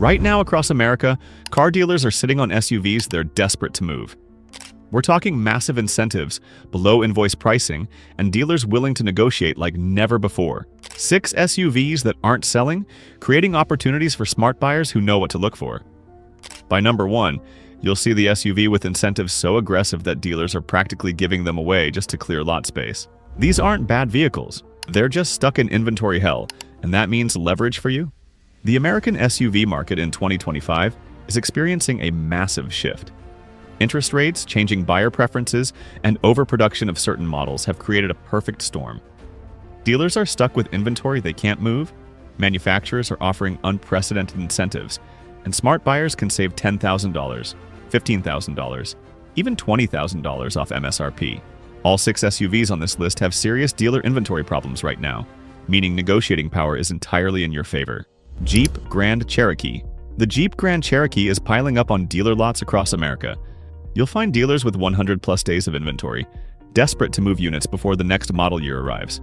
Right now across America, car dealers are sitting on SUVs they're desperate to move. We're talking massive incentives, below invoice pricing, and dealers willing to negotiate like never before. 6 SUVs that aren't selling, creating opportunities for smart buyers who know what to look for. By number 1, you'll see the SUV with incentives so aggressive that dealers are practically giving them away just to clear lot space. These aren't bad vehicles, they're just stuck in inventory hell, and that means leverage for you. The American SUV market in 2025 is experiencing a massive shift. Interest rates, changing buyer preferences, and overproduction of certain models have created a perfect storm. Dealers are stuck with inventory they can't move, manufacturers are offering unprecedented incentives, and smart buyers can save $10,000, $15,000, even $20,000 off MSRP. All 6 SUVs on this list have serious dealer inventory problems right now, meaning negotiating power is entirely in your favor. Jeep Grand Cherokee. The Jeep Grand Cherokee is piling up on dealer lots across America. You'll find dealers with 100+ days of inventory, desperate to move units before the next model year arrives.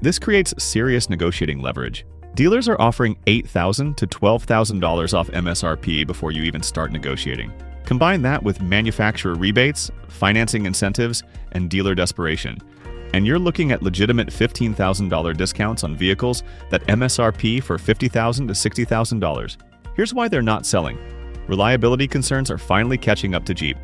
This creates serious negotiating leverage. Dealers are offering $8,000 to $12,000 off MSRP before you even start negotiating. Combine that with manufacturer rebates, financing incentives, and dealer desperation, and you're looking at legitimate $15,000 discounts on vehicles that MSRP for $50,000 to $60,000. Here's why they're not selling. Reliability concerns are finally catching up to Jeep.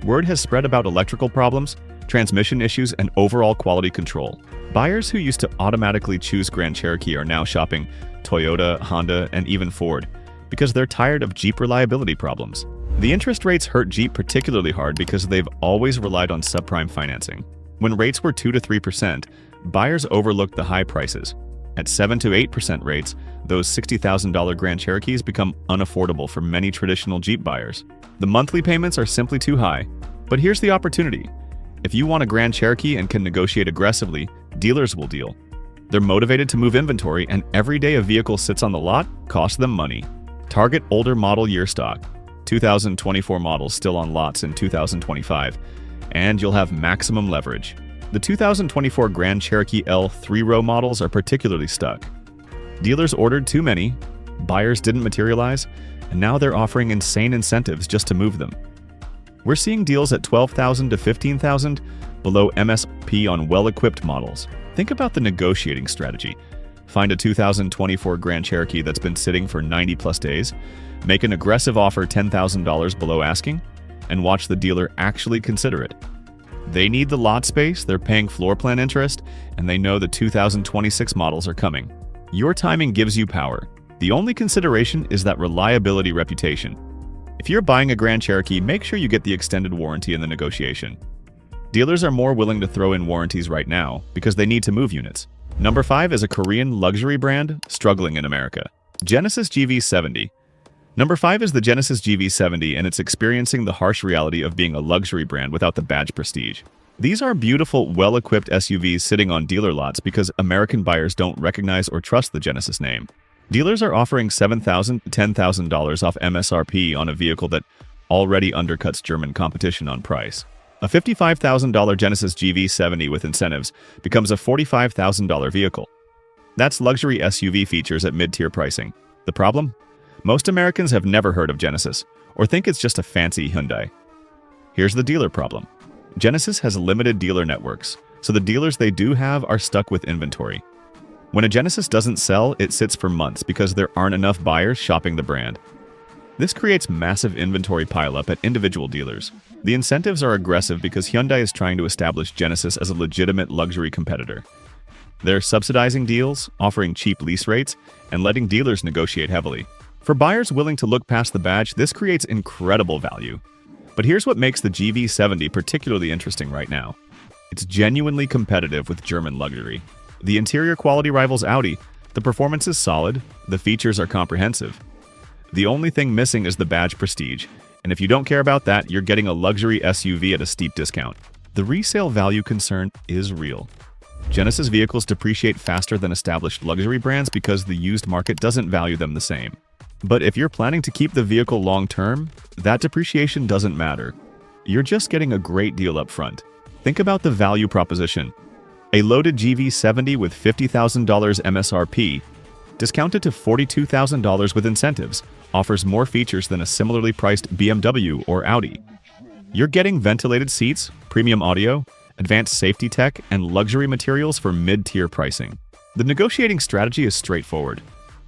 Word has spread about electrical problems, transmission issues, and overall quality control. Buyers who used to automatically choose Grand Cherokee are now shopping Toyota, Honda, and even Ford because they're tired of Jeep reliability problems. The interest rates hurt Jeep particularly hard because they've always relied on subprime financing. When rates were 2 to 3%, buyers overlooked the high prices. At 7 to 8% rates, those $60,000 Grand Cherokees become unaffordable for many traditional Jeep buyers. The monthly payments are simply too high. But here's the opportunity. If you want a Grand Cherokee and can negotiate aggressively, dealers will deal. They're motivated to move inventory, and every day a vehicle sits on the lot costs them money. Target older model year stock. 2024 models still on lots in 2025, and you'll have maximum leverage. The 2024 Grand Cherokee L 3-row models are particularly stuck. Dealers ordered too many, buyers didn't materialize, and now they're offering insane incentives just to move them. We're seeing deals at $12,000 to $15,000 below MSRP on well-equipped models. Think about the negotiating strategy. Find a 2024 Grand Cherokee that's been sitting for 90+ days, make an aggressive offer $10,000 below asking, and watch the dealer actually consider it. They need the lot space, they're paying floor plan interest, and they know the 2026 models are coming. Your timing gives you power. The only consideration is that reliability reputation. If you're buying a Grand Cherokee, make sure you get the extended warranty in the negotiation. Dealers are more willing to throw in warranties right now because they need to move units. Number 5 is a Korean luxury brand struggling in America. Genesis GV70. Number 5 is the Genesis GV70, and it's experiencing the harsh reality of being a luxury brand without the badge prestige. These are beautiful, well-equipped SUVs sitting on dealer lots because American buyers don't recognize or trust the Genesis name. Dealers are offering $7,000 to $10,000 off MSRP on a vehicle that already undercuts German competition on price. A $55,000 Genesis GV70 with incentives becomes a $45,000 vehicle. That's luxury SUV features at mid-tier pricing. The problem? Most Americans have never heard of Genesis, or think it's just a fancy Hyundai. Here's the dealer problem. Genesis has limited dealer networks, so the dealers they do have are stuck with inventory. When a Genesis doesn't sell, it sits for months because there aren't enough buyers shopping the brand. This creates massive inventory pileup at individual dealers. The incentives are aggressive because Hyundai is trying to establish Genesis as a legitimate luxury competitor. They're subsidizing deals, offering cheap lease rates, and letting dealers negotiate heavily. For buyers willing to look past the badge, this creates incredible value. But here's what makes the GV70 particularly interesting right now. It's genuinely competitive with German luxury. The interior quality rivals Audi, the performance is solid, the features are comprehensive. The only thing missing is the badge prestige, and if you don't care about that, you're getting a luxury SUV at a steep discount. The resale value concern is real. Genesis vehicles depreciate faster than established luxury brands because the used market doesn't value them the same. But if you're planning to keep the vehicle long-term, that depreciation doesn't matter. You're just getting a great deal up front. Think about the value proposition. A loaded GV70 with $50,000 MSRP, discounted to $42,000 with incentives, offers more features than a similarly priced BMW or Audi. You're getting ventilated seats, premium audio, advanced safety tech, and luxury materials for mid-tier pricing. The negotiating strategy is straightforward.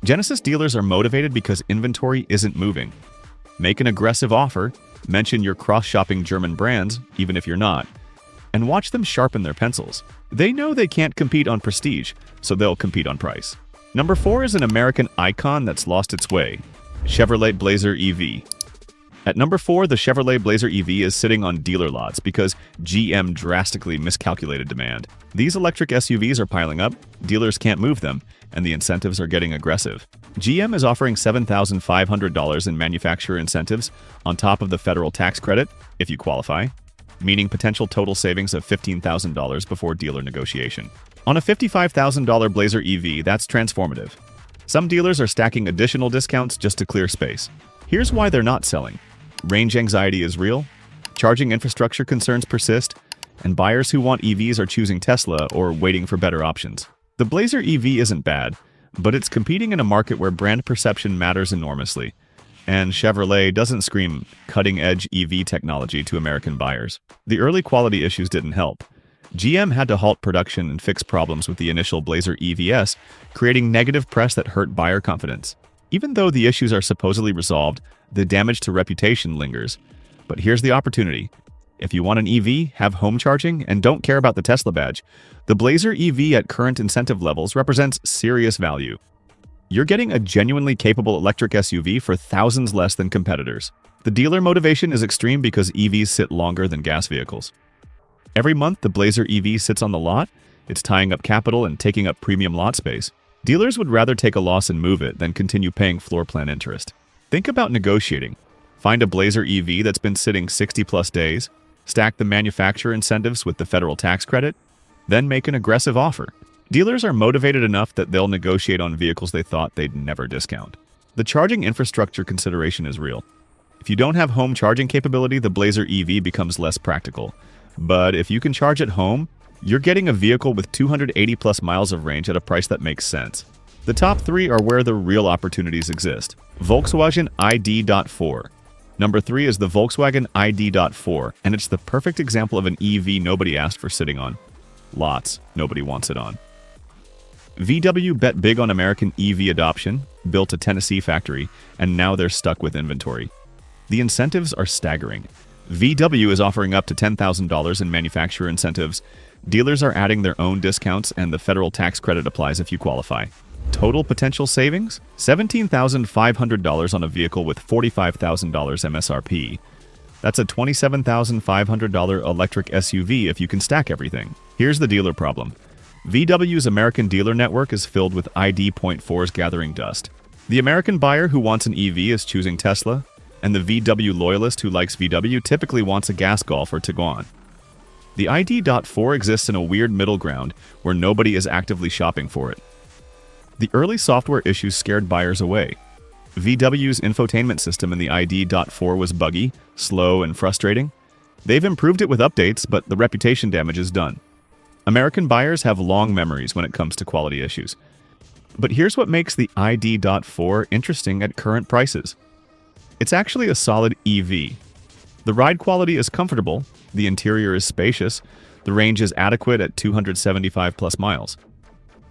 Genesis dealers are motivated because inventory isn't moving. Make an aggressive offer, mention your cross-shopping German brands, even if you're not, and watch them sharpen their pencils. They know they can't compete on prestige, so they'll compete on price. Number 4 is an American icon that's lost its way, Chevrolet Blazer EV. At number 4, the Chevrolet Blazer EV is sitting on dealer lots because GM drastically miscalculated demand. These electric SUVs are piling up, dealers can't move them, and the incentives are getting aggressive. GM is offering $7,500 in manufacturer incentives on top of the federal tax credit, if you qualify, meaning potential total savings of $15,000 before dealer negotiation. On a $55,000 Blazer EV, that's transformative. Some dealers are stacking additional discounts just to clear space. Here's why they're not selling. Range anxiety is real, charging infrastructure concerns persist, and buyers who want EVs are choosing Tesla or waiting for better options. The Blazer EV isn't bad, but it's competing in a market where brand perception matters enormously, and Chevrolet doesn't scream cutting-edge EV technology to American buyers. The early quality issues didn't help. GM had to halt production and fix problems with the initial Blazer EVs, creating negative press that hurt buyer confidence. Even though the issues are supposedly resolved, the damage to reputation lingers. But here's the opportunity. If you want an EV, have home charging, and don't care about the Tesla badge, the Blazer EV at current incentive levels represents serious value. You're getting a genuinely capable electric SUV for thousands less than competitors. The dealer motivation is extreme because EVs sit longer than gas vehicles. Every month the Blazer EV sits on the lot, it's tying up capital and taking up premium lot space. Dealers would rather take a loss and move it than continue paying floor plan interest. Think about negotiating. Find a Blazer EV that's been sitting 60+ days, stack the manufacturer incentives with the federal tax credit, then make an aggressive offer. Dealers are motivated enough that they'll negotiate on vehicles they thought they'd never discount. The charging infrastructure consideration is real. If you don't have home charging capability, the Blazer EV becomes less practical. But if you can charge at home, you're getting a vehicle with 280+ miles of range at a price that makes sense. The top 3 are where the real opportunities exist. Volkswagen ID.4. Number 3 is the Volkswagen ID.4, and it's the perfect example of an EV nobody asked for sitting on. Lots nobody wants it on. VW bet big on American EV adoption, built a Tennessee factory, and now they're stuck with inventory. The incentives are staggering. VW is offering up to $10,000 in manufacturer incentives. Dealers are adding their own discounts, and the federal tax credit applies if you qualify. Total potential savings? $17,500 on a vehicle with $45,000 MSRP. That's a $27,500 electric SUV if you can stack everything. Here's the dealer problem. VW's American dealer network is filled with ID.4s gathering dust. The American buyer who wants an EV is choosing Tesla, and the VW loyalist who likes VW typically wants a gas Golf or Tiguan. The ID.4 exists in a weird middle ground where nobody is actively shopping for it. The early software issues scared buyers away. VW's infotainment system in the ID.4 was buggy, slow, and frustrating. They've improved it with updates, but the reputation damage is done. American buyers have long memories when it comes to quality issues. But here's what makes the ID.4 interesting at current prices. It's actually a solid EV. The ride quality is comfortable, the interior is spacious, the range is adequate at 275+ miles.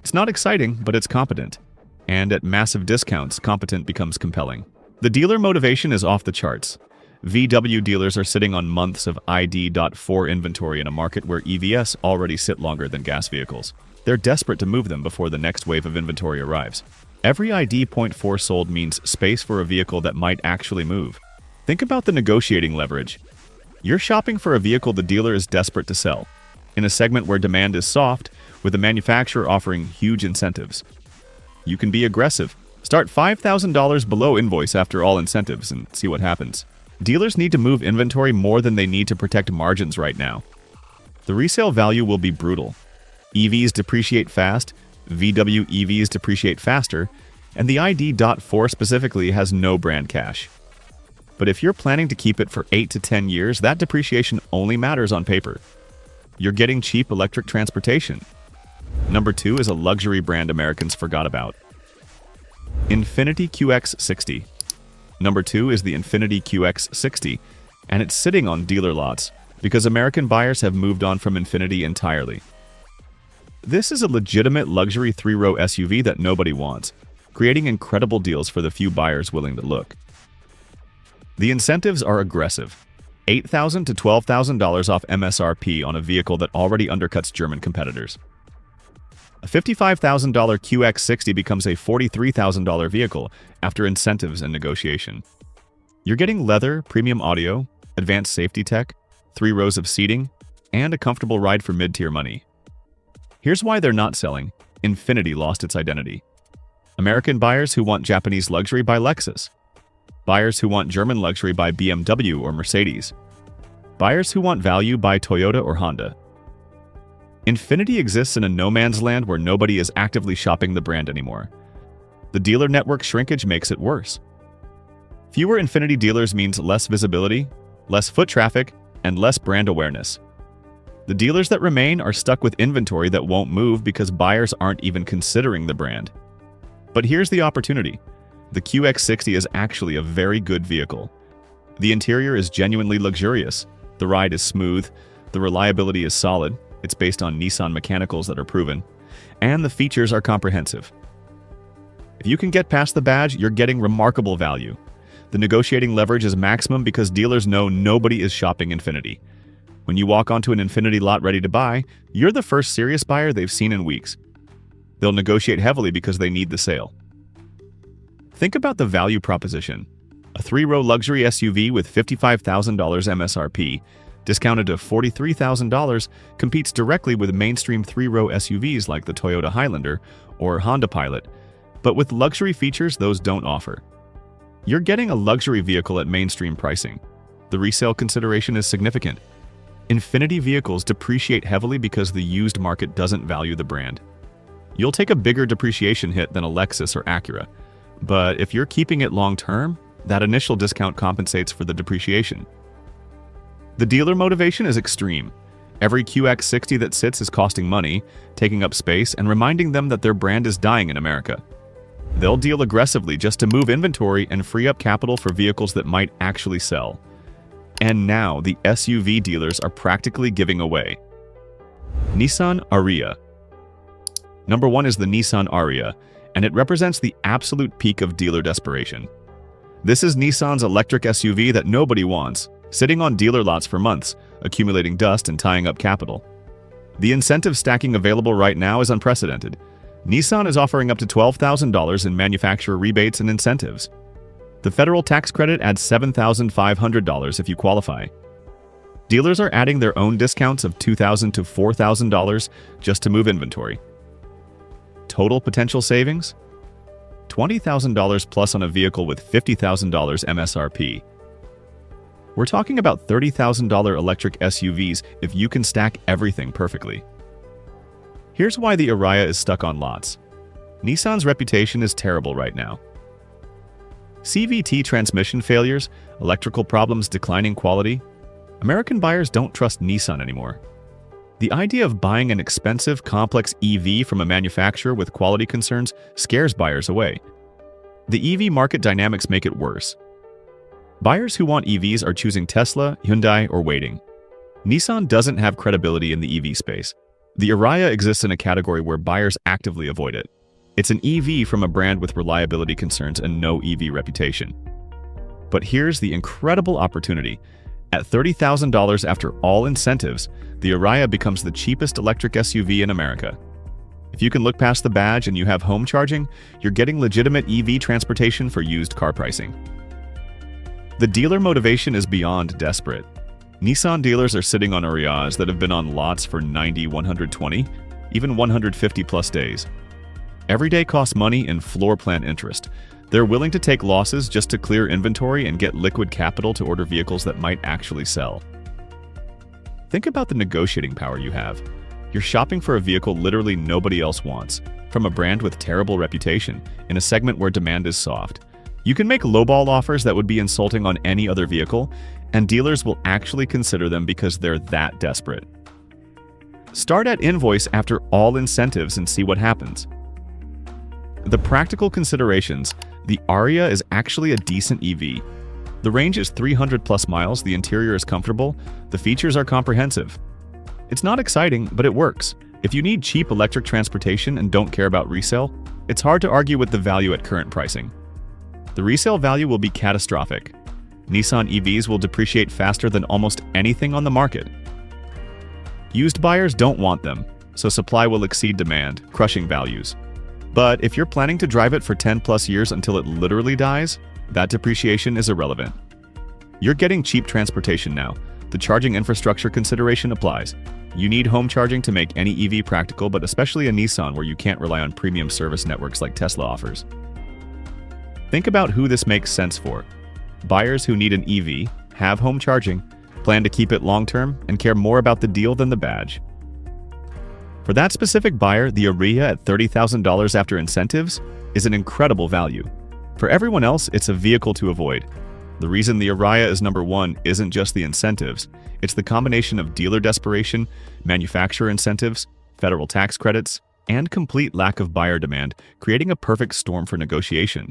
It's not exciting, but it's competent. And at massive discounts, competent becomes compelling. The dealer motivation is off the charts. VW dealers are sitting on months of ID.4 inventory in a market where EVs already sit longer than gas vehicles. They're desperate to move them before the next wave of inventory arrives. Every ID.4 sold means space for a vehicle that might actually move. Think about the negotiating leverage. You're shopping for a vehicle the dealer is desperate to sell, in a segment where demand is soft, with the manufacturer offering huge incentives. You can be aggressive. Start $5,000 below invoice after all incentives and see what happens. Dealers need to move inventory more than they need to protect margins right now. The resale value will be brutal. EVs depreciate fast, VW EVs depreciate faster, and the ID.4 specifically has no brand cash. But if you're planning to keep it for 8 to 10 years, that depreciation only matters on paper. You're getting cheap electric transportation. Number 2 is a luxury brand Americans forgot about. Infiniti QX60. Number 2 is the Infiniti QX60, and it's sitting on dealer lots because American buyers have moved on from Infiniti entirely. This is a legitimate luxury 3-row SUV that nobody wants, creating incredible deals for the few buyers willing to look. The incentives are aggressive. $8,000 to $12,000 off MSRP on a vehicle that already undercuts German competitors. A $55,000 QX60 becomes a $43,000 vehicle after incentives and negotiation. You're getting leather, premium audio, advanced safety tech, 3 rows of seating, and a comfortable ride for mid-tier money. Here's why they're not selling. Infiniti lost its identity. American buyers who want Japanese luxury buy Lexus. Buyers who want German luxury buy BMW or Mercedes. Buyers who want value buy Toyota or Honda. Infiniti exists in a no-man's land where nobody is actively shopping the brand anymore. The dealer network shrinkage makes it worse. Fewer Infiniti dealers means less visibility, less foot traffic, and less brand awareness. The dealers that remain are stuck with inventory that won't move because buyers aren't even considering the brand. But here's the opportunity. The QX60 is actually a very good vehicle. The interior is genuinely luxurious, the ride is smooth, the reliability is solid, it's based on Nissan mechanicals that are proven, and the features are comprehensive. If you can get past the badge, you're getting remarkable value. The negotiating leverage is maximum because dealers know nobody is shopping Infiniti. When you walk onto an Infiniti lot ready to buy, you're the first serious buyer they've seen in weeks. They'll negotiate heavily because they need the sale. Think about the value proposition. A 3-row luxury SUV with $55,000 MSRP, discounted to $43,000, competes directly with mainstream 3-row SUVs like the Toyota Highlander or Honda Pilot, but with luxury features those don't offer. You're getting a luxury vehicle at mainstream pricing. The resale consideration is significant. Infiniti vehicles depreciate heavily because the used market doesn't value the brand. You'll take a bigger depreciation hit than a Lexus or Acura, but if you're keeping it long-term, that initial discount compensates for the depreciation. The dealer motivation is extreme. Every QX60 that sits is costing money, taking up space, and reminding them that their brand is dying in America. They'll deal aggressively just to move inventory and free up capital for vehicles that might actually sell. And now the SUV dealers are practically giving away. Nissan Ariya. Number 1 is the Nissan Ariya, and it represents the absolute peak of dealer desperation. This is Nissan's electric SUV that nobody wants, sitting on dealer lots for months, accumulating dust and tying up capital. The incentive stacking available right now is unprecedented. Nissan is offering up to $12,000 in manufacturer rebates and incentives. The federal tax credit adds $7,500 if you qualify. Dealers are adding their own discounts of $2,000 to $4,000 just to move inventory. Total potential savings? $20,000 plus on a vehicle with $50,000 MSRP. We're talking about $30,000 electric SUVs if you can stack everything perfectly. Here's why the Ariya is stuck on lots. Nissan's reputation is terrible right now. CVT transmission failures, electrical problems, declining quality. American buyers don't trust Nissan anymore. The idea of buying an expensive, complex EV from a manufacturer with quality concerns scares buyers away. The EV market dynamics make it worse. Buyers who want EVs are choosing Tesla, Hyundai, or waiting. Nissan doesn't have credibility in the EV space. The Ariya exists in a category where buyers actively avoid it. It's an EV from a brand with reliability concerns and no EV reputation. But here's the incredible opportunity. At $30,000 after all incentives, the Ariya becomes the cheapest electric SUV in America. If you can look past the badge and you have home charging, you're getting legitimate EV transportation for used car pricing. The dealer motivation is beyond desperate. Nissan dealers are sitting on Ariyas that have been on lots for 90, 120, even 150 plus days. Every day costs money in floor plan interest. They're willing to take losses just to clear inventory and get liquid capital to order vehicles that might actually sell. Think about the negotiating power you have. You're shopping for a vehicle literally nobody else wants, from a brand with terrible reputation, in a segment where demand is soft. You can make lowball offers that would be insulting on any other vehicle, and dealers will actually consider them because they're that desperate. Start at invoice after all incentives and see what happens. The practical considerations: the Ariya is actually a decent EV. The range is 300 plus miles, the interior is comfortable, the features are comprehensive. It's not exciting, but it works. If you need cheap electric transportation and don't care about resale, it's hard to argue with the value at current pricing. The resale value will be catastrophic. Nissan EVs will depreciate faster than almost anything on the market. Used buyers don't want them, so supply will exceed demand, crushing values. But if you're planning to drive it for 10 plus years until it literally dies, that depreciation is irrelevant. You're getting cheap transportation now. The charging infrastructure consideration applies. You need home charging to make any EV practical, but especially a Nissan where you can't rely on premium service networks like Tesla offers. Think about who this makes sense for. Buyers who need an EV, have home charging, plan to keep it long-term, and care more about the deal than the badge. For that specific buyer, the Ariya at $30,000 after incentives is an incredible value. For everyone else, it's a vehicle to avoid. The reason the Ariya is number one isn't just the incentives, it's the combination of dealer desperation, manufacturer incentives, federal tax credits, and complete lack of buyer demand, creating a perfect storm for negotiation.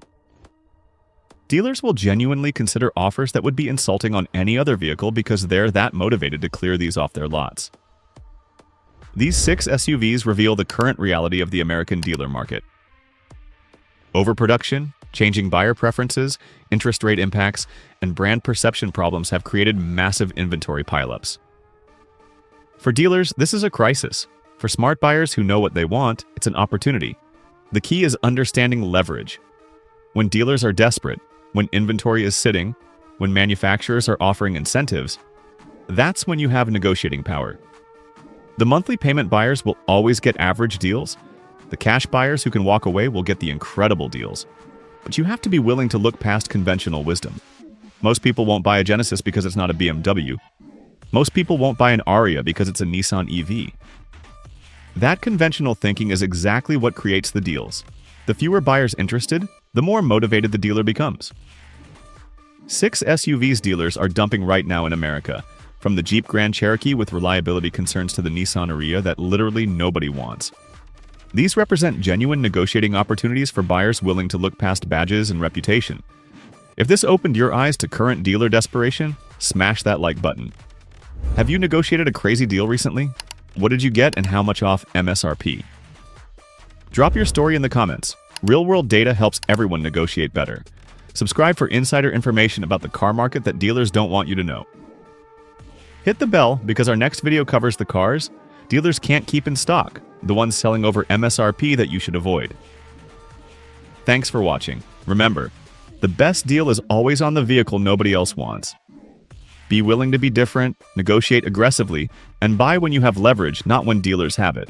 Dealers will genuinely consider offers that would be insulting on any other vehicle because they're that motivated to clear these off their lots. These 6 SUVs reveal the current reality of the American dealer market. Overproduction, changing buyer preferences, interest rate impacts, and brand perception problems have created massive inventory pileups. For dealers, this is a crisis. For smart buyers who know what they want, it's an opportunity. The key is understanding leverage. When dealers are desperate, when inventory is sitting, when manufacturers are offering incentives, that's when you have negotiating power. The monthly payment buyers will always get average deals. The cash buyers who can walk away will get the incredible deals. But you have to be willing to look past conventional wisdom. Most people won't buy a Genesis because it's not a BMW. Most people won't buy an Ariya because it's a Nissan EV. That conventional thinking is exactly what creates the deals. The fewer buyers interested, the more motivated the dealer becomes. 6 SUVs dealers are dumping right now in America, from the Jeep Grand Cherokee with reliability concerns to the Nissan Ariya that literally nobody wants. These represent genuine negotiating opportunities for buyers willing to look past badges and reputation. If this opened your eyes to current dealer desperation, smash that like button. Have you negotiated a crazy deal recently? What did you get and how much off MSRP? Drop your story in the comments. Real-world data helps everyone negotiate better. Subscribe for insider information about the car market that dealers don't want you to know. Hit the bell because our next video covers the cars dealers can't keep in stock, the ones selling over MSRP that you should avoid. Thanks for watching. Remember, the best deal is always on the vehicle nobody else wants. Be willing to be different, negotiate aggressively, and buy when you have leverage, not when dealers have it.